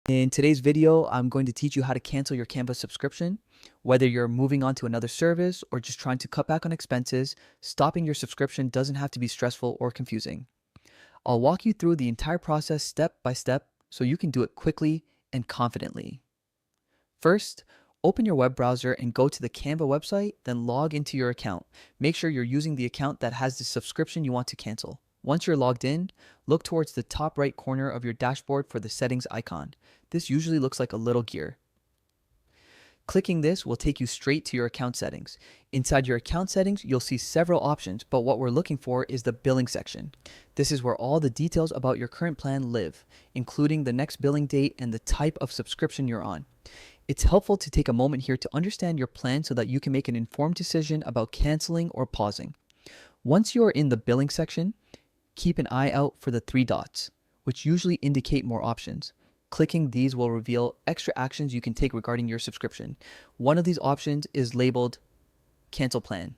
In today's video, I'm going to teach you how to cancel your Canva subscription. Whether you're moving on to another service or just trying to cut back on expenses, stopping your subscription doesn't have to be stressful or confusing. I'll walk you through the entire process step by step so you can do it quickly and confidently. First, open your web browser and go to the Canva website, then log into your account. Make sure you're using the account that has the subscription you want to cancel. Once you're logged in, look towards the top right corner of your dashboard for the settings icon. This usually looks like a little gear. Clicking this will take you straight to your account settings. Inside your account settings, you'll see several options, but what we're looking for is the billing section. This is where all the details about your current plan live, including the next billing date and the type of subscription you're on. It's helpful to take a moment here to understand your plan so that you can make an informed decision about canceling or pausing. Once you are in the billing section, keep an eye out for the three dots, which usually indicate more options. Clicking these will reveal extra actions you can take regarding your subscription. One of these options is labeled Cancel Plan.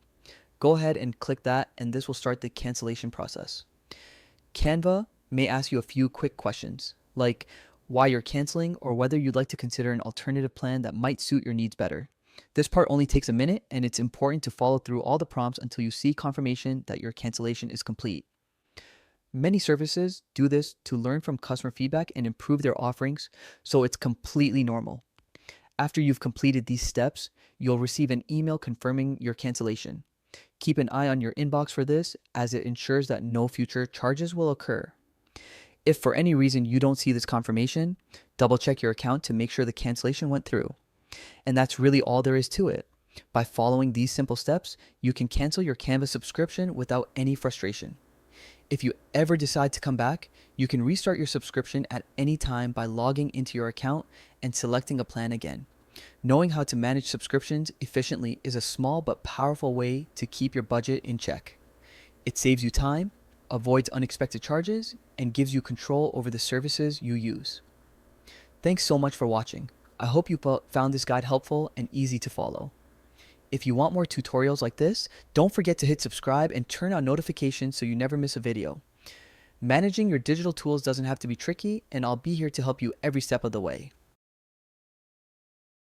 Go ahead and click that, and this will start the cancellation process. Canva may ask you a few quick questions, like why you're canceling or whether you'd like to consider an alternative plan that might suit your needs better. This part only takes a minute, and it's important to follow through all the prompts until you see confirmation that your cancellation is complete. Many services do this to learn from customer feedback and improve their offerings, so it's completely normal. After you've completed these steps, you'll receive an email confirming your cancellation. Keep an eye on your inbox for this, as it ensures that no future charges will occur. If for any reason you don't see this confirmation, double check your account to make sure the cancellation went through. And that's really all there is to it. By following these simple steps, you can cancel your Canva subscription without any frustration. If you ever decide to come back, you can restart your subscription at any time by logging into your account and selecting a plan again. Knowing how to manage subscriptions efficiently is a small but powerful way to keep your budget in check. It saves you time, avoids unexpected charges, and gives you control over the services you use. Thanks so much for watching. I hope you found this guide helpful and easy to follow. If you want more tutorials like this, don't forget to hit subscribe and turn on notifications so you never miss a video. Managing your digital tools doesn't have to be tricky, and I'll be here to help you every step of the way.